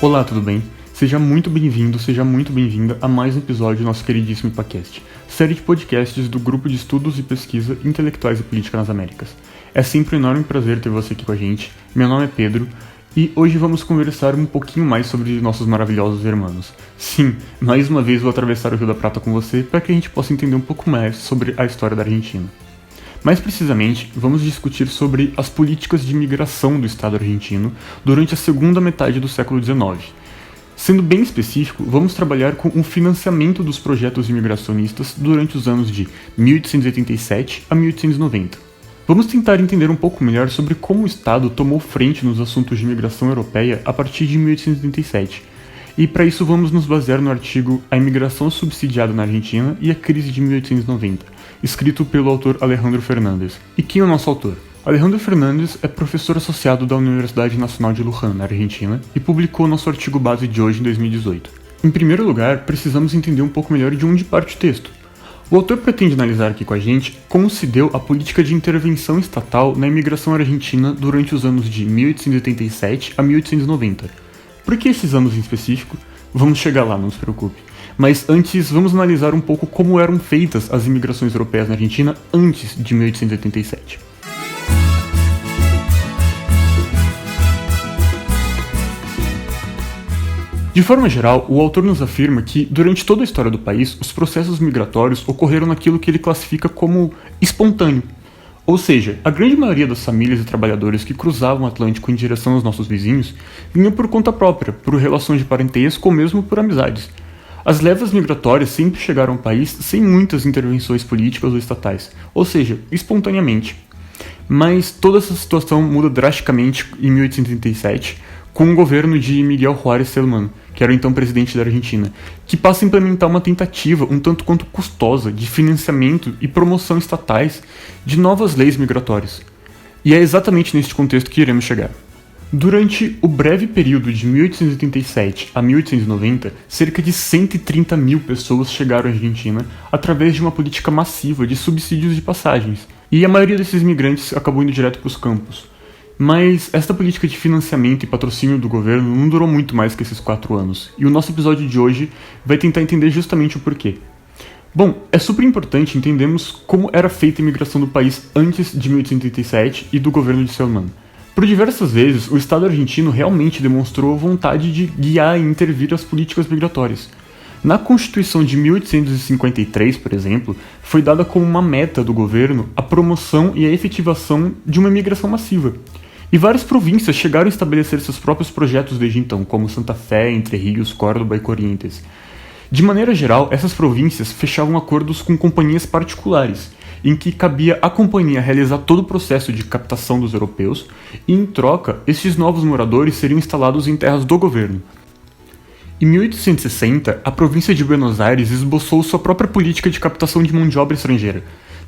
Olá, tudo bem? Seja muito bem-vindo, seja muito bem-vinda a mais um episódio do nosso queridíssimo IPAcast, série de podcasts do Grupo de Estudos e Pesquisa Intelectuais e Política nas Américas. É sempre um enorme prazer ter você aqui com a gente. Meu nome é Pedro e hoje vamos conversar um pouquinho mais sobre nossos maravilhosos irmãos. Sim, mais uma vez vou atravessar o Rio da Prata com você para que a gente possa entender um pouco mais sobre a história da Argentina. Mais precisamente, vamos discutir sobre as políticas de imigração do Estado argentino durante a segunda metade do século XIX. Sendo bem específico, vamos trabalhar com o financiamento dos projetos imigracionistas durante os anos de 1887 a 1890. Vamos tentar entender um pouco melhor sobre como o Estado tomou frente nos assuntos de imigração europeia a partir de 1887. E para isso vamos nos basear no artigo A Imigração Subsidiada na Argentina e a Crise de 1890, escrito pelo autor Alejandro Fernández. E quem é o nosso autor? Alejandro Fernández é professor associado da Universidade Nacional de Luján, na Argentina, e publicou nosso artigo base de hoje em 2018. Em primeiro lugar, precisamos entender um pouco melhor de onde parte o texto. O autor pretende analisar aqui com a gente como se deu a política de intervenção estatal na imigração argentina durante os anos de 1887 a 1890. Por que esses anos em específico? Vamos chegar lá, não se preocupe. Mas antes, vamos analisar um pouco como eram feitas as imigrações europeias na Argentina antes de 1887. De forma geral, o autor nos afirma que, durante toda a história do país, os processos migratórios ocorreram naquilo que ele classifica como espontâneo. Ou seja, a grande maioria das famílias e trabalhadores que cruzavam o Atlântico em direção aos nossos vizinhos vinham por conta própria, por relações de parentesco ou mesmo por amizades. As levas migratórias sempre chegaram ao país sem muitas intervenções políticas ou estatais, ou seja, espontaneamente. Mas toda essa situação muda drasticamente em 1837, com o governo de Miguel Juárez Celman, que era o então presidente da Argentina, que passa a implementar uma tentativa um tanto quanto custosa de financiamento e promoção estatais de novas leis migratórias. E é exatamente neste contexto que iremos chegar. Durante o breve período de 1887 a 1890, cerca de 130 mil pessoas chegaram à Argentina através de uma política massiva de subsídios de passagens, e a maioria desses imigrantes acabou indo direto para os campos. Mas esta política de financiamento e patrocínio do governo não durou muito mais que esses 4 anos, e o nosso episódio de hoje vai tentar entender justamente o porquê. Bom, é super importante entendermos como era feita a imigração do país antes de 1887 e do governo de Celman. Por diversas vezes, o Estado argentino realmente demonstrou vontade de guiar e intervir as políticas migratórias. Na Constituição de 1853, por exemplo, foi dada como uma meta do governo a promoção e a efetivação de uma imigração massiva. E várias províncias chegaram a estabelecer seus próprios projetos desde então, como Santa Fé, Entre Rios, Córdoba e Corrientes. De maneira geral, essas províncias fechavam acordos com companhias particulares, em que cabia à companhia realizar todo o processo de captação dos europeus, e em troca, esses novos moradores seriam instalados em terras do governo. Em 1860, a província de Buenos Aires esboçou sua própria política de captação de mão de obra estrangeira.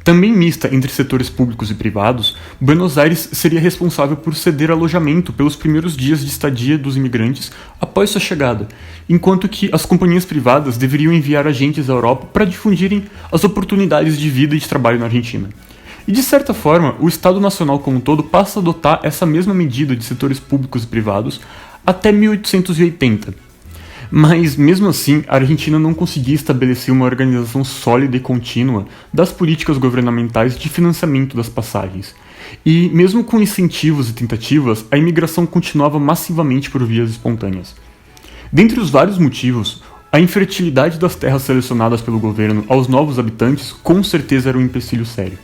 Também mista entre setores públicos e privados, Buenos Aires seria responsável por ceder alojamento pelos primeiros dias de estadia dos imigrantes após sua chegada, enquanto que as companhias privadas deveriam enviar agentes à Europa para difundirem as oportunidades de vida e de trabalho na Argentina. E de certa forma, o Estado Nacional como um todo passa a adotar essa mesma medida de setores públicos e privados até 1880. Mas, mesmo assim, a Argentina não conseguia estabelecer uma organização sólida e contínua das políticas governamentais de financiamento das passagens. E, mesmo com incentivos e tentativas, a imigração continuava massivamente por vias espontâneas. Dentre os vários motivos, a infertilidade das terras selecionadas pelo governo aos novos habitantes com certeza era um empecilho sério.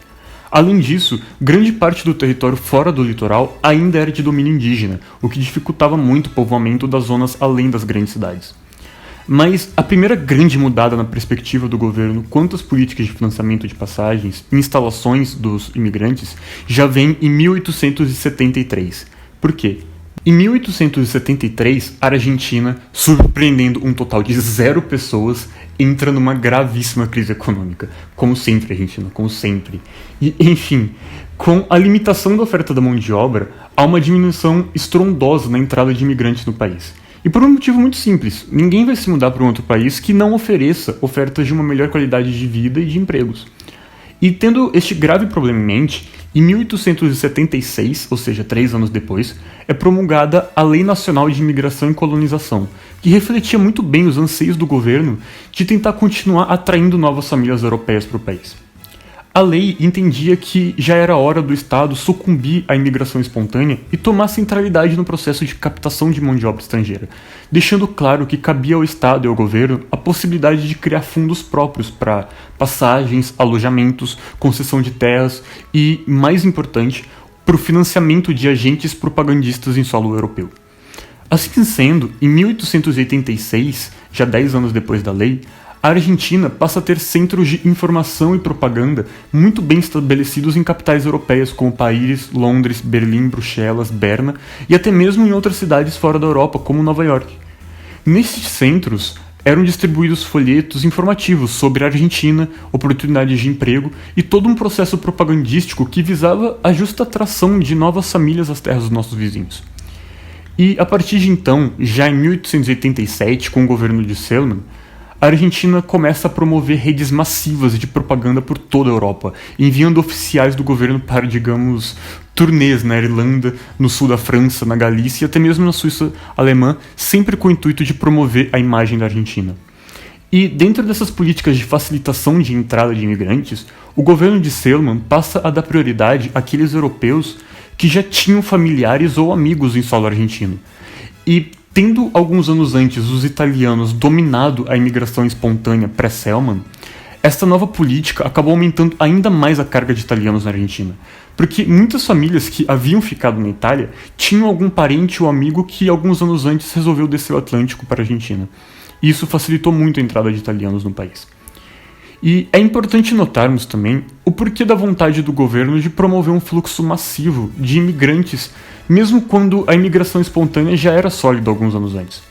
Além disso, grande parte do território fora do litoral ainda era de domínio indígena, o que dificultava muito o povoamento das zonas além das grandes cidades. Mas a primeira grande mudada na perspectiva do governo quanto às políticas de financiamento de passagens e instalações dos imigrantes já vem em 1873. Por quê? Em 1873, a Argentina, surpreendendo um total de 0 pessoas, entra numa gravíssima crise econômica. Como sempre, Argentina, como sempre. E, enfim, com a limitação da oferta da mão de obra, há uma diminuição estrondosa na entrada de imigrantes no país. E por um motivo muito simples, ninguém vai se mudar para um outro país que não ofereça ofertas de uma melhor qualidade de vida e de empregos. E tendo este grave problema em mente, Em 1876, ou seja, 3 anos depois, é promulgada a Lei Nacional de Imigração e Colonização, que refletia muito bem os anseios do governo de tentar continuar atraindo novas famílias europeias para o país. A lei entendia que já era hora do Estado sucumbir à imigração espontânea e tomar centralidade no processo de captação de mão de obra estrangeira, deixando claro que cabia ao Estado e ao governo a possibilidade de criar fundos próprios para passagens, alojamentos, concessão de terras e, mais importante, para o financiamento de agentes propagandistas em solo europeu. Assim sendo, em 1886, já 10 anos depois da lei, a Argentina passa a ter centros de informação e propaganda muito bem estabelecidos em capitais europeias como Paris, Londres, Berlim, Bruxelas, Berna e até mesmo em outras cidades fora da Europa, como Nova York. Nesses centros eram distribuídos folhetos informativos sobre a Argentina, oportunidades de emprego e todo um processo propagandístico que visava a justa atração de novas famílias às terras dos nossos vizinhos. E a partir de então, já em 1887, com o governo de Selman, a Argentina começa a promover redes massivas de propaganda por toda a Europa, enviando oficiais do governo para, digamos, turnês na Irlanda, no sul da França, na Galícia e até mesmo na Suíça alemã, sempre com o intuito de promover a imagem da Argentina. E dentro dessas políticas de facilitação de entrada de imigrantes, o governo de Selman passa a dar prioridade àqueles europeus que já tinham familiares ou amigos em solo argentino. E tendo alguns anos antes os italianos dominado a imigração espontânea pré-Selman, esta nova política acabou aumentando ainda mais a carga de italianos na Argentina, porque muitas famílias que haviam ficado na Itália tinham algum parente ou amigo que alguns anos antes resolveu descer o Atlântico para a Argentina. E isso facilitou muito a entrada de italianos no país. E é importante notarmos também o porquê da vontade do governo de promover um fluxo massivo de imigrantes, mesmo quando a imigração espontânea já era sólida alguns anos antes.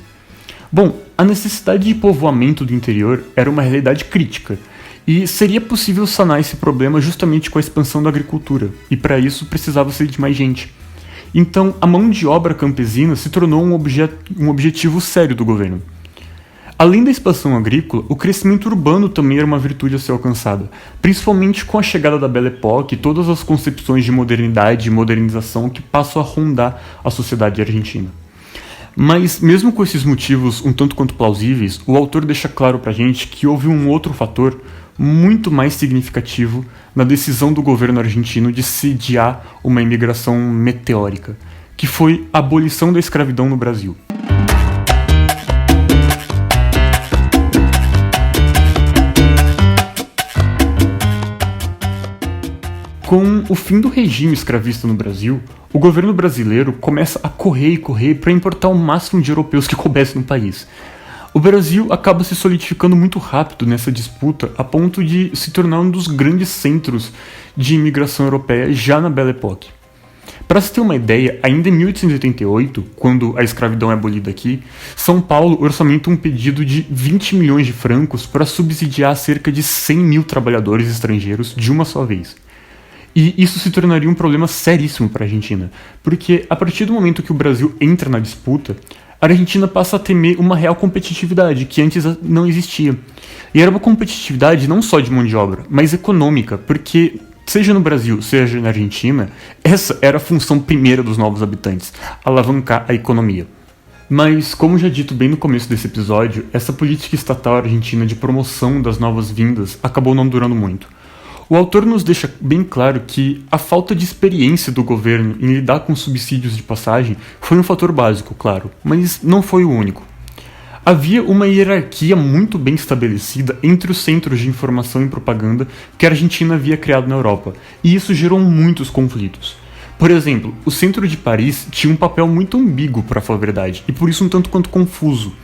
Bom, a necessidade de povoamento do interior era uma realidade crítica, e seria possível sanar esse problema justamente com a expansão da agricultura, e para isso precisava-se de mais gente. Então, a mão de obra campesina se tornou um objetivo sério do governo. Além da expansão agrícola, o crescimento urbano também era uma virtude a ser alcançada, principalmente com a chegada da Belle Époque e todas as concepções de modernidade e modernização que passam a rondar a sociedade argentina. Mas, mesmo com esses motivos um tanto quanto plausíveis, o autor deixa claro pra gente que houve um outro fator muito mais significativo na decisão do governo argentino de sediar uma imigração meteórica, que foi a abolição da escravidão no Brasil. Com o fim do regime escravista no Brasil, o governo brasileiro começa a correr para importar o máximo de europeus que coubesse no país. O Brasil acaba se solidificando muito rápido nessa disputa, a ponto de se tornar um dos grandes centros de imigração europeia já na Belle Époque. Para se ter uma ideia, ainda em 1888, quando a escravidão é abolida aqui, São Paulo orçamenta um pedido de 20 milhões de francos para subsidiar cerca de 100 mil trabalhadores estrangeiros de uma só vez. E isso se tornaria um problema seríssimo para a Argentina, porque a partir do momento que o Brasil entra na disputa, a Argentina passa a temer uma real competitividade que antes não existia. E era uma competitividade não só de mão de obra, mas econômica, porque seja no Brasil, seja na Argentina, essa era a função primeira dos novos habitantes, alavancar a economia. Mas, como já dito bem no começo desse episódio, essa política estatal argentina de promoção das novas vindas acabou não durando muito. O autor nos deixa bem claro que a falta de experiência do governo em lidar com subsídios de passagem foi um fator básico, claro, mas não foi o único. Havia uma hierarquia muito bem estabelecida entre os centros de informação e propaganda que a Argentina havia criado na Europa, e isso gerou muitos conflitos. Por exemplo, o centro de Paris tinha um papel muito ambíguo, para falar a verdade, e por isso um tanto quanto confuso.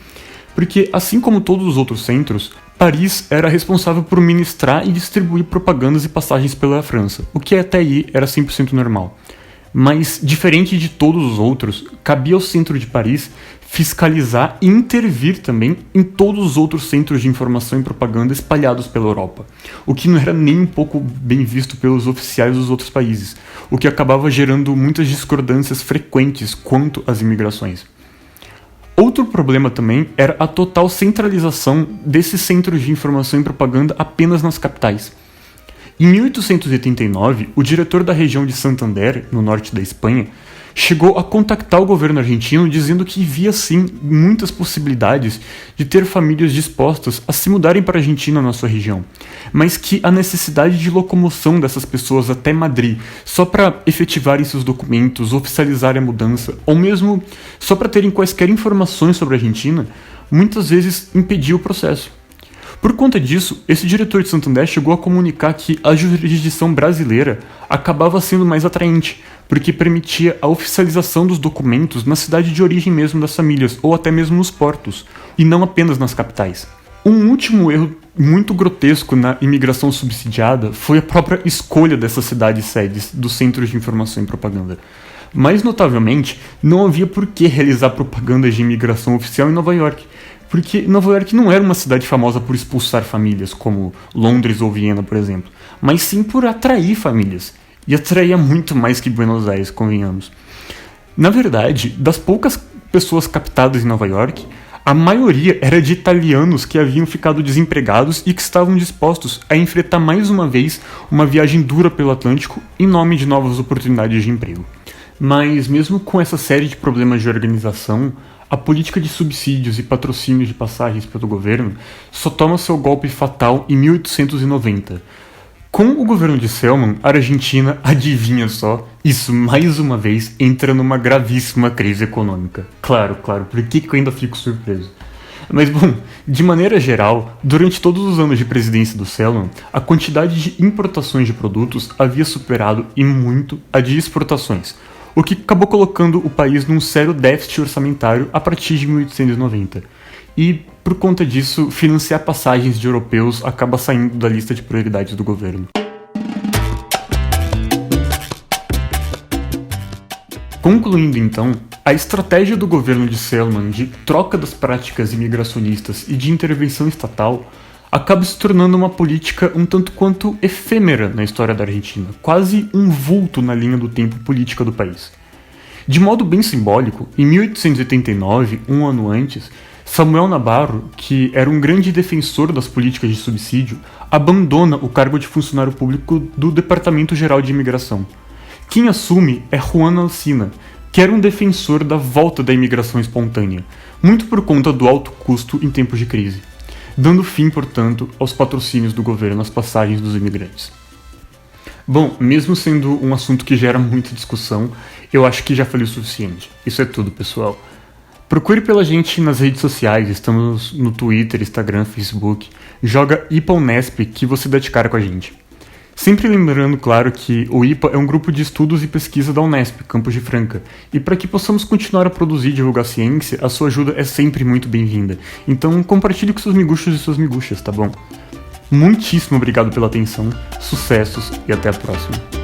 Porque, assim como todos os outros centros, Paris era responsável por ministrar e distribuir propagandas e passagens pela França, o que até aí era 100% normal. Mas, diferente de todos os outros, cabia ao centro de Paris fiscalizar e intervir também em todos os outros centros de informação e propaganda espalhados pela Europa, o que não era nem um pouco bem visto pelos oficiais dos outros países, o que acabava gerando muitas discordâncias frequentes quanto às imigrações. Outro problema também era a total centralização desses centros de informação e propaganda apenas nas capitais. Em 1889, o diretor da região de Santander, no norte da Espanha, chegou a contactar o governo argentino dizendo que via sim muitas possibilidades de ter famílias dispostas a se mudarem para a Argentina na sua região, mas que a necessidade de locomoção dessas pessoas até Madrid só para efetivarem seus documentos, oficializarem a mudança, ou mesmo só para terem quaisquer informações sobre a Argentina, muitas vezes impedia o processo. Por conta disso, esse diretor de Santander chegou a comunicar que a jurisdição brasileira acabava sendo mais atraente, porque permitia a oficialização dos documentos na cidade de origem mesmo das famílias, ou até mesmo nos portos, e não apenas nas capitais. Um último erro muito grotesco na imigração subsidiada foi a própria escolha dessas cidades sedes dos Centros de Informação e Propaganda. Mais notavelmente, não havia por que realizar propagandas de imigração oficial em Nova York, porque Nova York não era uma cidade famosa por expulsar famílias, como Londres ou Viena, por exemplo, mas sim por atrair famílias. E atraía muito mais que Buenos Aires, convenhamos. Na verdade, das poucas pessoas captadas em Nova York, a maioria era de italianos que haviam ficado desempregados e que estavam dispostos a enfrentar mais uma vez uma viagem dura pelo Atlântico em nome de novas oportunidades de emprego. Mas mesmo com essa série de problemas de organização, a política de subsídios e patrocínios de passagens pelo governo só toma seu golpe fatal em 1890. Com o governo de Selman, a Argentina, adivinha só, isso mais uma vez entra numa gravíssima crise econômica. Claro, por que eu ainda fico surpreso? Mas bom, de maneira geral, durante todos os anos de presidência do Selman, a quantidade de importações de produtos havia superado e muito a de exportações, o que acabou colocando o país num sério déficit orçamentário a partir de 1890. E, por conta disso, financiar passagens de europeus acaba saindo da lista de prioridades do governo. Concluindo então, a estratégia do governo de Selman de troca das práticas imigracionistas e de intervenção estatal acaba se tornando uma política um tanto quanto efêmera na história da Argentina, quase um vulto na linha do tempo política do país. De modo bem simbólico, em 1889, um ano antes, Samuel Nabarro, que era um grande defensor das políticas de subsídio, abandona o cargo de funcionário público do Departamento Geral de Imigração. Quem assume é Juan Alsina, que era um defensor da volta da imigração espontânea, muito por conta do alto custo em tempos de crise, dando fim, portanto, aos patrocínios do governo às passagens dos imigrantes. Bom, mesmo sendo um assunto que gera muita discussão, eu acho que já falei o suficiente. Isso é tudo, pessoal. Procure pela gente nas redes sociais, estamos no Twitter, Instagram, Facebook. Joga IPA Unesp que você dá de cara com a gente. Sempre lembrando, claro, que o IPA é um grupo de estudos e pesquisa da Unesp, Campos de Franca. E para que possamos continuar a produzir e divulgar ciência, a sua ajuda é sempre muito bem-vinda. Então compartilhe com seus miguxos e suas miguxas, tá bom? Muitíssimo obrigado pela atenção, sucessos e até a próxima.